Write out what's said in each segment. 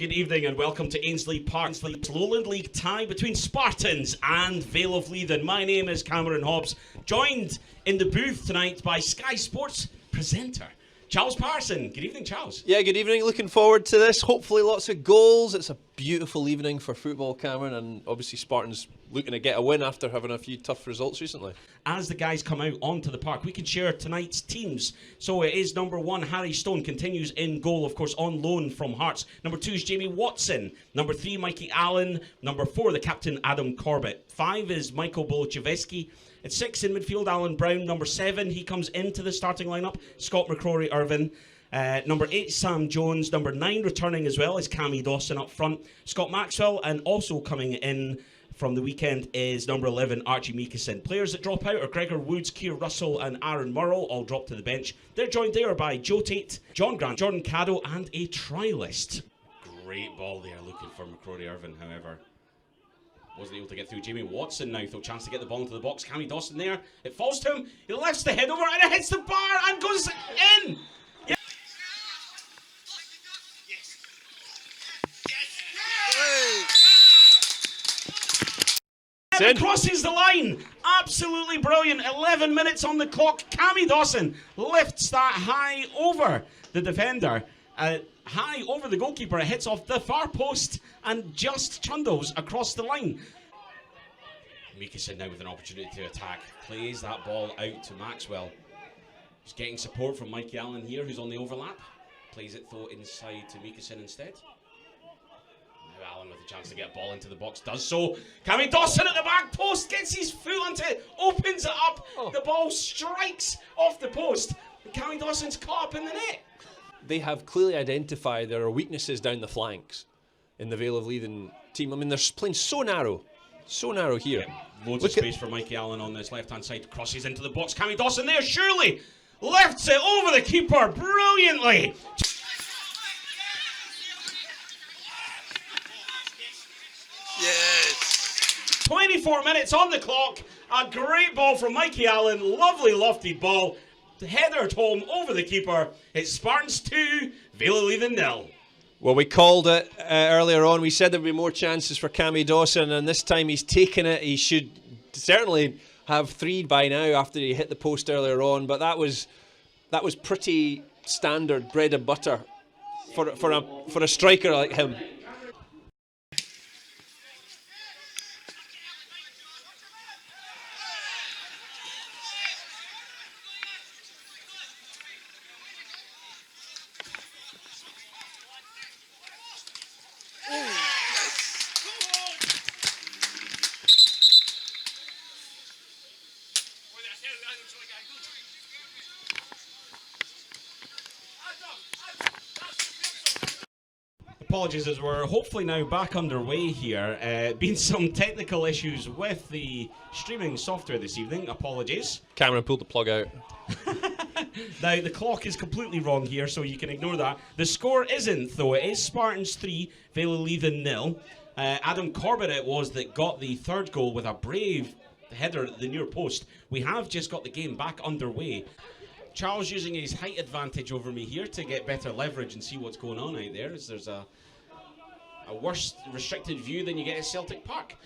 Good evening and welcome to Ainsley Park's Lowland League tie between Spartans and Vale of Leithen. My name is Cameron Hobbs, joined in the booth tonight by Sky Sports presenter Charles Parson. Good evening, Charles. Yeah, good evening. Looking forward to this. Hopefully lots of goals. It's a beautiful evening for football, Cameron, and obviously Spartans looking to get a win after having a few tough results recently. As the guys come out onto the park, we can share tonight's teams. So it is number 1, Harry Stone, continues in goal, of course, on loan from Hearts. Number 2 is Jamie Watson. Number 3, Mikey Allen. Number 4, the captain, Adam Corbett. 5 is Michael Bolochevsky. At 6 in midfield, Alan Brown. Number 7, he comes into the starting lineup, Scott McCrory-Irvin. Number 8, Sam Jones. Number 9, returning as well, is Cammy Dawson up front. Scott Maxwell, and also coming in from the weekend is number 11, Archie Meekison. Players that drop out are Gregor Woods, Keir Russell and Aaron Murrell, all drop to the bench. They're joined there by Joe Tate, John Grant, Jordan Caddo and a trialist. Great ball there, looking for McCrory-Irvin, however. Wasn't able to get through. Jamie Watson now, though, chance to get the ball into the box. Cammy Dawson there. It falls to him. He lifts the head over and it hits the bar and goes in. Yeah. And crosses the line. Absolutely brilliant. 11 minutes on the clock. Cammy Dawson lifts that high over the defender. High over the goalkeeper. It hits off the far post and just trundles across the line. Meekison now with an opportunity to attack. Plays that ball out to Maxwell. He's getting support from Mikey Allen here, who's on the overlap. Plays it though inside to Meekison instead. Now Allen with a chance to get a ball into the box, does so. Cammy Dawson at the back post, gets his foot onto it, opens it up. The ball strikes off the post. And Cammy Dawson's caught up in the net. They have clearly identified there are weaknesses down the flanks in the Vale of Leithen team. I mean, they're playing so narrow here. Yeah, loads of space for Mikey Allen on this left-hand side. Crosses into the box. Cammy Dawson there, surely lifts it over the keeper brilliantly. Yes. 24 minutes on the clock. A great ball from Mikey Allen. Lovely lofted ball. Headered home over the keeper. It's Spartans 2, Vale of Leithen 0. Well, we called it earlier on. We said there'd be more chances for Cammy Dawson, and this time he's taken it. He should certainly have 3 by now after he hit the post earlier on. But that was pretty standard bread and butter for a striker like him. Apologies, as we're hopefully now back underway here. Been some technical issues with the streaming software this evening. Apologies. Cameron pulled the plug out. Now, the clock is completely wrong here, so you can ignore that. The score isn't, though. It is Spartans 3, Vale of Leithen 0. Adam Corbett it was that got the third goal with a brave header at the near post. We have just got the game back underway. Charles using his height advantage over me here to get better leverage and see what's going on out there, as there's a worse restricted view than you get at Celtic Park.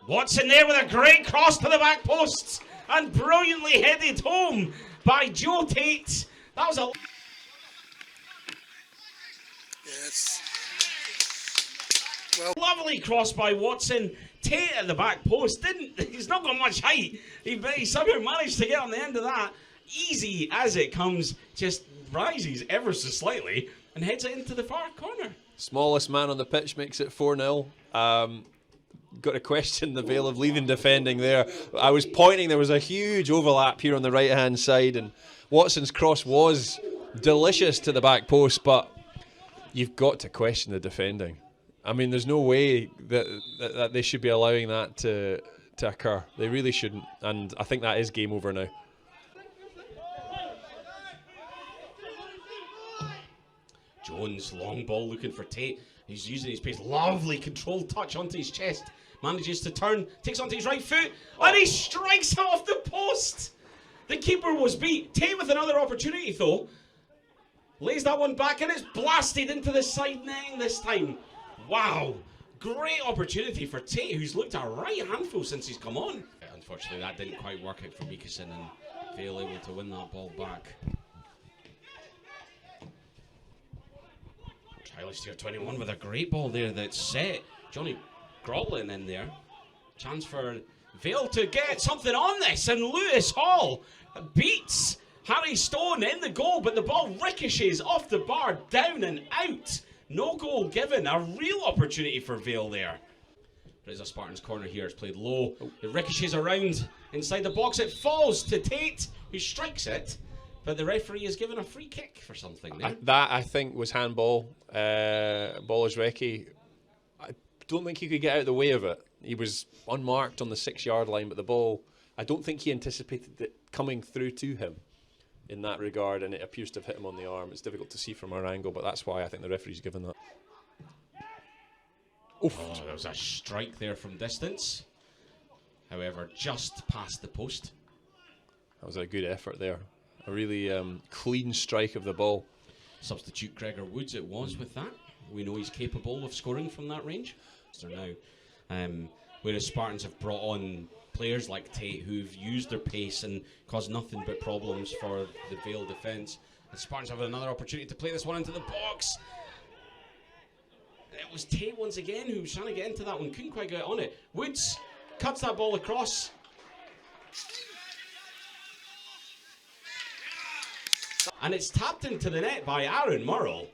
Watson there with a great cross to the back posts and brilliantly headed home by Joe Tate. That was a lovely cross by Watson. Tate at the back post he's not got much height. He somehow managed to get on the end of that. Easy as it comes, just rises ever so slightly and heads it into the far corner. Smallest man on the pitch makes it 4-0. Got to question the Vale of Leithen defending there. I was pointing, there was a huge overlap here on the right hand side, and Watson's cross was delicious to the back post, but you've got to question the defending. I mean, there's no way that they should be allowing that to occur. They really shouldn't, and I think that is game over now. Jones, long ball looking for Tate. He's using his pace. Lovely controlled touch onto his chest. Manages to turn, takes onto his right foot, and he strikes it off the post. The keeper was beat. Tate with another opportunity though. Lays that one back and it's blasted into the side netting this time. Wow. Great opportunity for Tate, who's looked a right handful since he's come on. Unfortunately, that didn't quite work out for Mikason, and Vale able to win that ball back. Trialist here, 21 with a great ball there that's set. Johnny Grotlin in there. Chance for Vale to get something on this, and Lewis Hall beats Harry Stone in the goal, but the ball ricochets off the bar, down and out. No goal given. A real opportunity for Vale there. There's a Spartans corner here. It's played low. It ricochets around inside the box. It falls to Tate, who strikes it. But the referee is given a free kick for something there. That, I think, was handball. Baller's recce. I don't think he could get out of the way of it. He was unmarked on the 6-yard line, but the ball, I don't think he anticipated it coming through to him in that regard, and it appears to have hit him on the arm. It's difficult to see from our angle, but that's why I think the referee's given that. Oof. Oh, there was a strike there from distance. However, just past the post. That was a good effort there. A really clean strike of the ball. Substitute Gregor Woods it was with that. We know he's capable of scoring from that range. So now, whereas Spartans have brought on players like Tate who've used their pace and caused nothing but problems for the Vale defence. And Spartans have another opportunity to play this one into the box. And it was Tate once again who was trying to get into that one, couldn't quite get on it. Woods cuts that ball across. And it's tapped into the net by Aaron Murrell.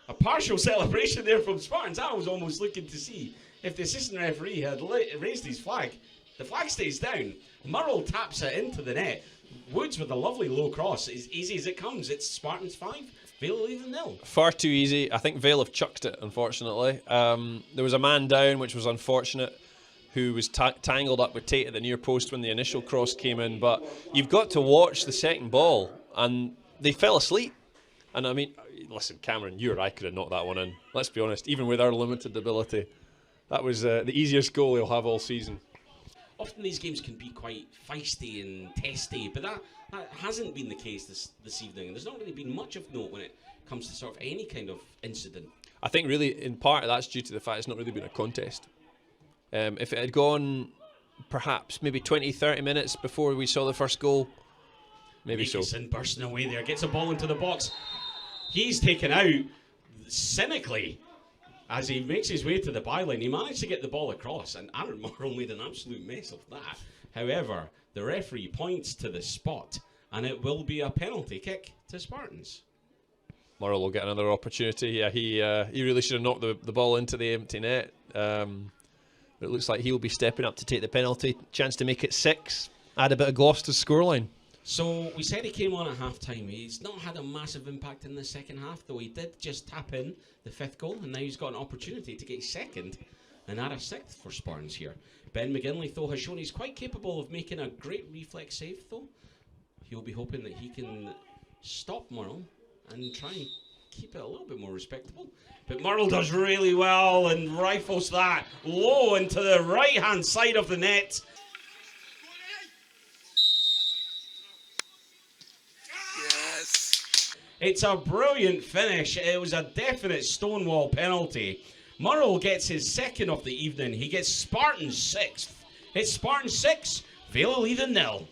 A partial celebration there from Spartans. I was almost looking to see if the assistant referee had raised his flag. The flag stays down. Murrell taps it into the net. Woods with a lovely low cross. As easy as it comes. It's Spartans 5, Vale Leithen 0. Far too easy. I think Vale have chucked it, unfortunately. There was a man down, which was unfortunate, who was tangled up with Tate at the near post when the initial cross came in. But you've got to watch the second ball, and they fell asleep. And I mean, listen, Cameron, you or I could have knocked that one in. Let's be honest, even with our limited ability. That was the easiest goal he'll have all season. Often these games can be quite feisty and testy, but that hasn't been the case this evening. There's not really been much of note when it comes to sort of any kind of incident. I think really, in part, that's due to the fact it's not really been a contest. If it had gone perhaps maybe 20, 30 minutes before we saw the first goal, maybe so. Mikason bursting away there, gets a ball into the box. He's taken out cynically as he makes his way to the byline. He managed to get the ball across, and Aaron Murrell made an absolute mess of that. However, the referee points to the spot, and it will be a penalty kick to Spartans. Murrell will get another opportunity. Yeah, he really should have knocked the ball into the empty net. But it looks like he'll be stepping up to take the penalty. Chance to make it 6. Add a bit of gloss to the scoreline. So we said he came on at half-time. He's not had a massive impact in the second half, though he did just tap in the 5th goal, and now he's got an opportunity to get his 2nd and add a 6th for Spartans here. Ben McGinley, though, has shown he's quite capable of making a great reflex save, though. He'll be hoping that he can stop Murrell and try and keep it a little bit more respectable. But Murrell does really well and rifles that low into the right-hand side of the net. It's a brilliant finish. It was a definite Stonewall penalty. Murrell gets his 2nd of the evening. He gets Spartans 6th. It's Spartans 6, Vale Leithen 0.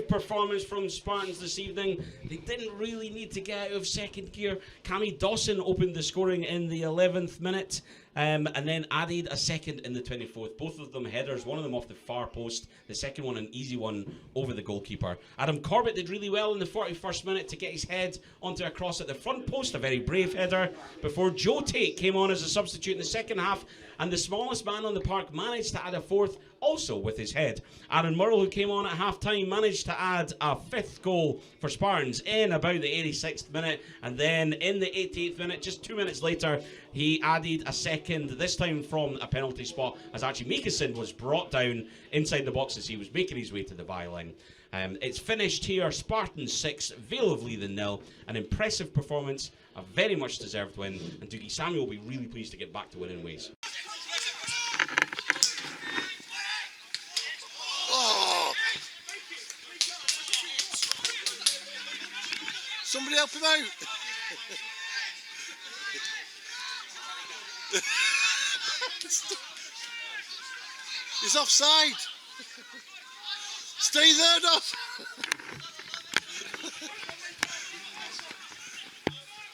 Performance from Spartans this evening. They didn't really need to get out of second gear. Cammy Dawson opened the scoring in the 11th minute and then added a 2nd in the 24th. Both of them headers, one of them off the far post, the second one an easy one over the goalkeeper. Adam Corbett did really well in the 41st minute to get his head onto a cross at the front post, a very brave header, before Joe Tate came on as a substitute in the second half, and the smallest man on the park managed to add a 4th, also with his head. Aaron Murrell, who came on at half-time, managed to add a 5th goal for Spartans in about the 86th minute, and then in the 88th minute, just 2 minutes later, he added a 2nd, this time from a penalty spot, as actually Mikason was brought down inside the box as he was making his way to the byline. It's finished here, Spartans 6, Vale of Leithen 0. An impressive performance, a very much deserved win, and Doogie Samuel will be really pleased to get back to winning ways. help him out. He's offside. Stay there, Duff.